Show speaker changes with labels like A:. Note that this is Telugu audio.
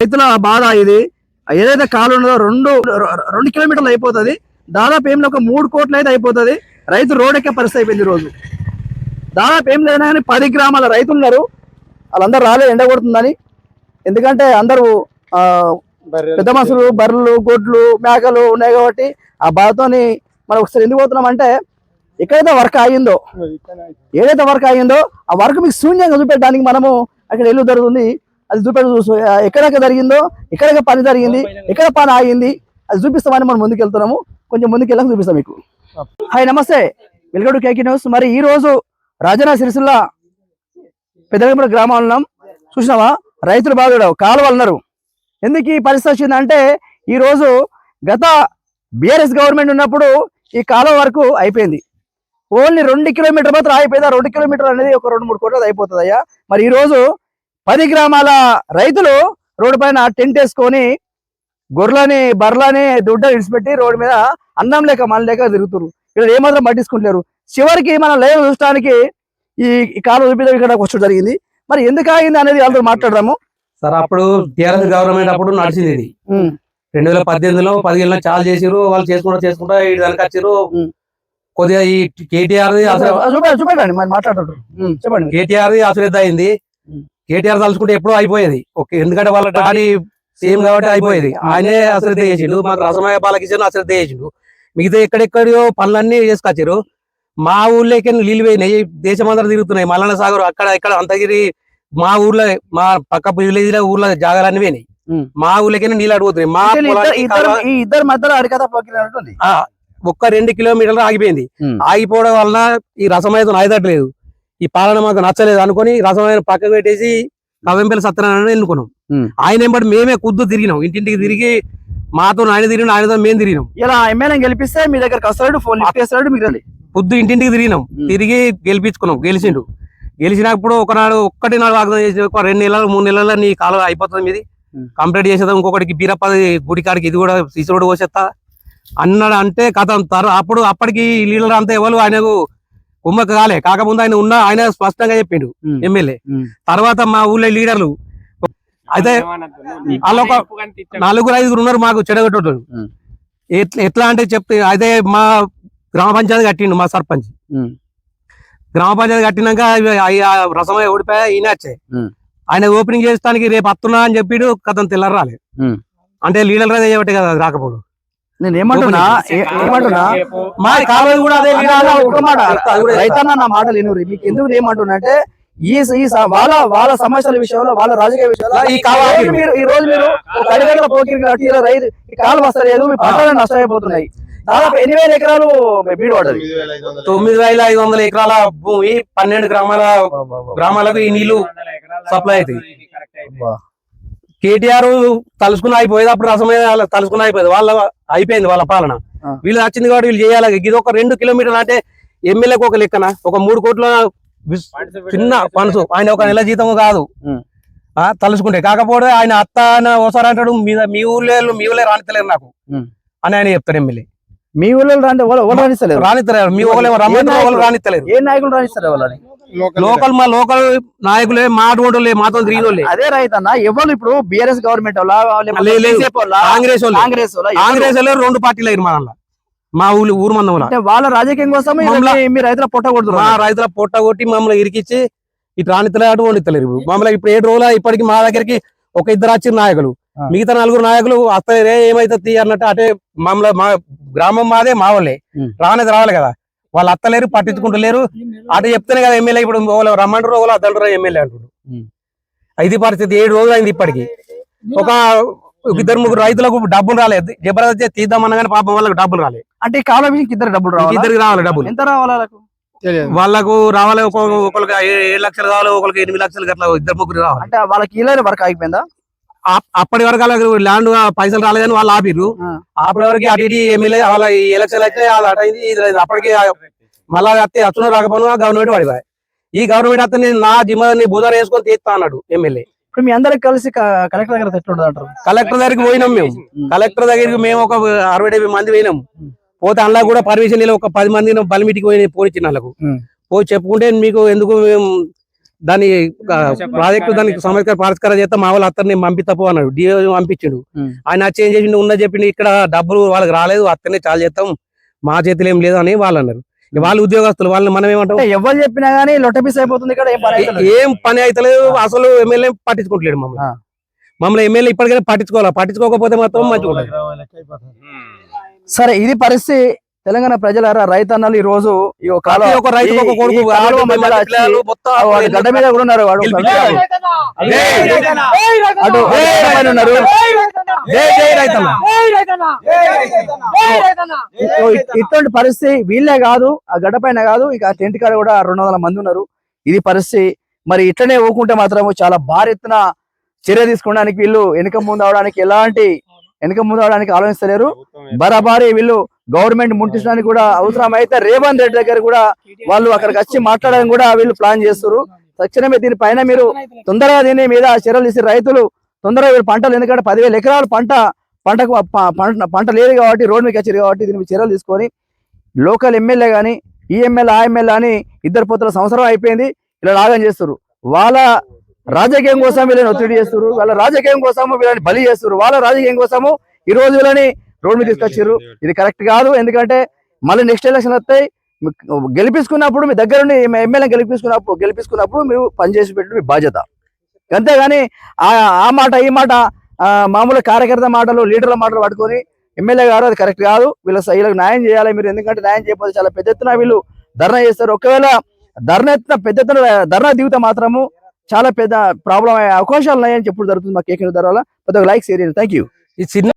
A: రైతుల బాధ ఇది. ఏదైతే కాలు ఉన్నదో 2 కిలోమీటర్లు అయిపోతుంది. దాదాపు ఏం ఒక 3 కోట్లు అయితే అయిపోతుంది. రైతు రోడ్ ఎక్కే పరిస్థితి అయిపోయింది. రోజు దాదాపు ఏం లేదన్నా కానీ 10 గ్రామాల రైతులు ఉన్నారు. వాళ్ళందరూ రాలేదు ఎండ కొడుతుందని. ఎందుకంటే అందరూ పెద్ద మనుషులు, బర్రెలు, గొడ్లు, మేకలు ఉన్నాయి కాబట్టి ఆ బాధతోని మనం ఒకసారి ఎందుకు పోతున్నాం అంటే, ఎక్కడైతే వర్క్ అయ్యిందో, ఏదైతే వర్క్ అయ్యిందో ఆ వర్క్ మీకు శూన్యంగా చూపెట్టడానికి మనము అక్కడ ఇల్లు జరుగుతుంది. అది చూసు ఎక్కడెక్కడ జరిగిందో, ఎక్కడెక్కడ పని జరిగింది, ఎక్కడ పని ఆగింది అది చూపిస్తామని మనం ముందుకు వెళ్తున్నాము. కొంచెం ముందుకు వెళ్ళక చూపిస్తాం మీకు. హాయ్, నమస్తే, వెల్కమ్ టు కేకే న్యూస్. మరి ఈ రోజు రాజన్న సిరిసిల్ల పెద్దగంపేట గ్రామాలు ఉన్నాం. చూసినావా, రైతులు బాగా కాలువలు ఉన్నారు. ఎందుకు ఈ పరిస్థితి వచ్చిందంటే, ఈరోజు గత బీఆర్ఎస్ గవర్నమెంట్ ఉన్నప్పుడు ఈ కాలువ వరకు అయిపోయింది. ఓన్లీ 2 కిలోమీటర్ మాత్రం అయిపోయింది. ఆ 2 కిలోమీటర్లు అనేది ఒక 2-3 కోట్లది అయిపోతుంది అయ్యా. మరి ఈరోజు 10 గ్రామాల రైతులు రోడ్డు పైన టెంట్ వేసుకొని గొర్రెలని, బర్రెలని దుడ్డ విడిచిపెట్టి రోడ్డు మీద అన్నం లేక మన లేక తిరుగుతున్నారు. ఇక్కడ ఏమాత్రం పట్టించుకుంటారు. చివరికి మనం లైవ్ చూడటానికి ఈ కాలువ చూపించడం ఇక్కడ వచ్చడం జరిగింది. మరి ఎందుకు ఆగింది అనేది వాళ్ళతో మాట్లాడదాము.
B: సార్, అప్పుడు టీఆర్ఎస్ గవర్నమెంట్ అప్పుడు నడిచింది ఇది. 2018లో 17లో చాలు చేసిరు. వాళ్ళు చేసుకుంటా ఇటు దానికి వచ్చారు. కొద్దిగా ఈ కేటీఆర్
A: చూపెట్టండి మరి మాట్లాడారు. చెప్పండి.
B: కేటీఆర్ అశ్రద్ధ అయింది. కేటీఆర్ తలుచుకుంటే ఎప్పుడో అయిపోయేది. ఓకే, ఎందుకంటే వాళ్ళ డాడీ సీఎం కాబట్టి అయిపోయేది. ఆయనే అశ్రద్ధ చేసిండు. మాకు రసమయ బాలకిషన్ అశ్రద్ధ చేసిండు. మిగతా ఎక్కడెక్కడో పనులన్నీ చేసుకొచ్చారు. మా ఊళ్ళోకి నీళ్ళు పోయినాయి. దేశమంతా తిరుగుతున్నాయి. మల్లన్న సాగర్ అక్కడ ఇక్కడ అంతగిరి మా ఊర్లో, మా పక్క విలేజ్ లో ఊర్లో జాగాలన్నీ పోయినాయి. మా ఊళ్ళకైనా నీళ్ళు అడుగుతున్నాయి. మా
A: ఇద్దరు మధ్యలో అరికథ
B: ఒక్క 2 కిలోమీటర్లు ఆగిపోయింది. ఆగిపోవడం వలన ఈ రసమయ్యతో నాయదట్లేదు. ఈ పాలన మాకు నచ్చలేదు అనుకుని రసమయ్య పక్కకు పెట్టేసి కవ్వెంపల్లి సత్యనారాయణ ఎన్నుకున్నాం. ఆయన ఎంబడి మేమే కుద్దు తిరిగినాం. ఇంటింటికి తిరిగి మాతో ఆయన తిరిగినాం, ఆయనతో మేము తిరిగినాం.
A: ఇలా ఎమ్మెల్యే గెలిపిస్తే మీ దగ్గరకు వస్తాడు, ఫోన్ చేస్తాడు. మీరు
B: పొద్దు ఇంటింటికి తిరిగినాం. తిరిగి గెలిపించుకున్నాం. గెలిచినప్పుడు ఒకనాడు 1 నాడు వాగ్దానం చేసి, ఒక 2 నెలలు 3 నెలల్లో నీ కాలం అయిపోతుంది, మీది కంప్లీట్ చేసేద్దాం. ఇంకొకటికి బీరప్పది గుడి కాడికి ఇది కూడా శిశుడు పోసేస్తా అన్నాడు. అంటే కథ అప్పటికి లీడర్ అంతా ఎవరు ఆయనకు కుమ్మక్క కాలే. కాకముందు ఆయన స్పష్టంగా చెప్పిండు ఎమ్మెల్యే. తర్వాత మా ఊళ్ళో లీడర్లు అయితే వాళ్ళు ఒక 4-5 ఉన్నారు మాకు చెడగొట్టు. ఎట్లా అంటే చెప్తే, అయితే మా గ్రామ పంచాయతీ కట్టిండు మా సర్పంచ్. గ్రామ పంచాయతీ కట్టినాక రసమయ్య ఓడిపోయా, ఈయన వచ్చాయి. ఆయన ఓపెనింగ్ చేస్తానికి రేపు వస్తున్నా అని చెప్పిడు. కథం తెల్లారు రాలేదు. అంటే లీడర్ అదే చెప్పటే కదా అది రాకపోవడం.
A: నేను ఏమంటున్నా
B: మా కాలేజీ కూడా అదే
A: రైతన్న నా మాటలు వినురు. మీకు ఎందుకు ఏమంటున్నా అంటే, ఈ వాళ్ళ సమస్యల విషయంలో, వాళ్ళ రాజకీయ విషయంలో ఈ రోజు మీరు కడిగల పోకిరి రైతు ఈ కాలు వస్తలేదు, మీ పంటలు నష్టమైపోతున్నాయి. దాదాపు 8,000 ఎకరాలు బీడు పడ్డది.
B: 9,500 ఎకరాల భూమి 12 గ్రామాలకు ఈ నీళ్లు సప్లై అవుతాయి. కేటీఆర్ తలుసుకుని అయిపోయేది. అప్పుడు రసమైన తలుసుకుని అయిపోయింది. అయిపోయింది వాళ్ళ పాలన. వీళ్ళు వచ్చింది కాబట్టి వీళ్ళు చేయాలి. ఇది ఒక 2 కిలోమీటర్లు అంటే ఎమ్మెల్యేకి ఒక లెక్కన ఒక 3 కోట్ల చిన్న పనుసు. ఆయన ఒక నెల జీతం కాదు తలుసుకుంటే. కాకపోతే ఆయన అత్త ఒకసారి అంటాడు, మీ ఊళ్ళో రానితలేరు నాకు అని ఆయన చెప్తాడు ఎమ్మెల్యే.
A: మీ ఊళ్ళో రానిస్తలేరు.
B: మీ ఊళ్ళో రానిస్తలేరు.
A: ఏ నాయకులు రానిస్తారు వాళ్ళని?
B: మా లోకల్ నాయకులే, మా అటువంటి మాతో తిరిగిన వాళ్ళే.
A: అదే రైతన్న ఎవరు ఇప్పుడు బీఆర్ఎస్ గవర్నమెంట్
B: కాంగ్రెస్ వాళ్ళు 2 పార్టీలు అయ్యారు మా ఊరు మందం.
A: వాళ్ళ రాజకీయం కోసం మీ రైతుల పొట్టగొడుతున్నారు.
B: మా రైతుల పొట్టగొట్టి మమ్మల్ని ఇరికిచ్చి ఇటు రానిత్తలేరు, వండిత్తలేరు. మమ్మల్ని ఇప్పుడు 7 రోజులు ఇప్పటికి మా దగ్గరికి ఒక 2 వచ్చిన నాయకులు, మిగతా 4 నాయకులు వస్తారే ఏమైతే అన్నట్టు అటే మమ్మల్ని, మా గ్రామం మాదే, మా వాళ్ళే రానేది రావాలి కదా. వాళ్ళు అత్తలేరు, పట్టించుకుంటలేరు. అటు చెప్తేనే కదా ఎమ్మెల్యే ఇప్పుడు రమ్మంటారు, వాళ్ళు అద్దంటారు ఎమ్మెల్యే అంటారు. ఇది పరిస్థితి. 7 రోజులు అయింది ఇప్పటికి. ఒక 2-3 రైతులకు డబ్బులు రాలేదు. జబర్దస్త్ తీద్దామన్నా కానీ పాపం వాళ్ళకి డబ్బులు రాలేదు.
A: అంటే ఈ కాలం ఇద్దరికి
B: రావాలి డబ్బులు.
A: ఎంత రావాలి
B: వాళ్ళకు? రావాలి ఒకరికి 7 లక్షలు కావాలి, ఒకరికి 8 లక్షలు అట్లా 2-3 రావాలి.
A: అంటే వాళ్ళకి ఇలా వర్క్ అయిపోయిందా?
B: అప్పటి వరకు వాళ్ళకి ల్యాండ్ పైసలు రాలేదని వాళ్ళు ఆపిర్రు. అప్పటి వరకు అటు ఎమ్మెల్యే వాళ్ళ ఎలక్షన్ అయితే అటు అయింది. అప్పటికి మళ్ళా అత్తే అచ్చున రాకపోయినా గవర్నమెంట్ పడిపోయి. ఈ గవర్నమెంట్ అతని నా జిమ్మని బుధవారం వేసుకొని తీస్తా అన్నాడు ఎమ్మెల్యే.
A: ఇప్పుడు మీ అందరికి కలిసి కలెక్టర్ దగ్గర ఎట్లుండదు అంటారు?
B: కలెక్టర్ దగ్గరికి పోయినాం మేము. కలెక్టర్ దగ్గరికి మేము ఒక 60-70 మంది పోయినాం. పోతే అందులో కూడా పర్మిషన్ ఒక 10 మంది బలిమిటికి పోయినాయి. పోనిచ్చిన వాళ్ళకు పోయి చెప్పుకుంటే, మీకు ఎందుకు మేము దాని ప్రాజెక్టు దానికి సమస్య పరిష్కారం చేస్తే మా వాళ్ళు అతన్ని పంపిస్తపో అన్నాడు. డిఓ పంపించిండు. ఆయన చేంజ్ చేసిండు ఉన్నది చెప్పిండు. ఇక్కడ డబ్బులు వాళ్ళకి రాలేదు, అతనే చాలా చేస్తాం, మా చేతిలో ఏం లేదు అని వాళ్ళు అన్నారు. వాళ్ళు ఉద్యోగస్తులు, వాళ్ళని మనం ఏమంటాం?
A: ఎవరు చెప్పినా గానీ లొట్టపీస్ అయిపోతుంది ఇక్కడ.
B: ఏం పని అయితలేదు. అసలు ఎమ్మెల్యే పట్టించుకోవట్లేడు మమ్మల్ని ఎమ్మెల్యే ఇప్పటికైనా పట్టించుకోవాలి. పట్టించుకోకపోతే మాత్రం మంచిగా ఉంటుంది.
A: సరే, ఇది పరిస్థితి. తెలంగాణ ప్రజలారా, రైతన్నలు ఈ రోజు
B: ఒక రైతు ఒక కొడుకు
A: గడ్డ మీద కూడా ఉన్నారు. వాడు అటు ఉన్నారు. ఇటువంటి పరిస్థితి వీళ్ళే కాదు, ఆ గడ్డ పైన కాదు, ఇక టెంట్ కాడ కూడా 200 మంది ఉన్నారు. ఇది పరిస్థితి. మరి ఇట్లనే ఊకుంటే మాత్రం చాలా భారీ ఎత్తున చర్య తీసుకోవడానికి వీళ్ళు వెనుక ముందు అవడానికి ఆలోచిస్తలేరు. బరాబారి వీళ్ళు గవర్నమెంట్ ముట్టించడానికి కూడా అవసరమైతే రేవంత్ రెడ్డి దగ్గర కూడా వాళ్ళు అక్కడికి వచ్చి మాట్లాడడానికి కూడా వీళ్ళు ప్లాన్ చేస్తారు. తక్షణమే దీనిపైన మీరు తొందరగా దీని మీద చర్యలు తీసి రైతులు తొందరగా వీళ్ళు పంటలు, ఎందుకంటే 10,000 ఎకరాలు పంట లేదు కాబట్టి రోడ్ మీకు వచ్చారు కాబట్టి దీని మీద చర్యలు తీసుకొని లోకల్ ఎమ్మెల్యే కానీ ఈ ఎమ్మెల్యే ఆ ఎమ్మెల్యే అని ఇద్దరు పోతుల సంవత్సరం అయిపోయింది. ఇలా లాగం చేస్తారు. వాళ్ళ రాజకీయం కోసం వీళ్ళని ఒత్తిడి చేస్తారు. వాళ్ళ రాజకీయం కోసము వీళ్ళని బలి చేస్తారు. వాళ్ళ రాజకీయం కోసము ఈ రోజు వీళ్ళని రోడ్ మీద తీసుకొచ్చారు. ఇది కరెక్ట్ కాదు. ఎందుకంటే మళ్ళీ నెక్స్ట్ ఎలక్షన్ వస్తాయి. గెలిపించుకున్నప్పుడు మీ దగ్గర నుండి ఎమ్మెల్యే గెలిపించుకున్నప్పుడు మీరు పనిచేసి పెట్టి మీ బాధ్యత. అంతేగాని ఆ మాట ఈ మాట మామూలు కార్యకర్త మాటలు, లీడర్ల మాటలు పట్టుకొని ఎమ్మెల్యే గారు అది కరెక్ట్ కాదు. వీళ్ళకి న్యాయం చేయాలి మీరు. ఎందుకంటే న్యాయం చేయకపోతే చాలా పెద్ద ఎత్తున వీళ్ళు ధర్నా చేస్తారు. ఒకవేళ పెద్ద ఎత్తున ధర్నా దిగుతే మాత్రము చాలా పెద్ద ప్రాబ్లం అయ్యే అవకాశాలు ఉన్నాయని చెప్పుడు జరుగుతుంది. మా కేకే ద్వారా. లైక్ షేర్ చేయండి. Thank you.
B: ఈ చిన్న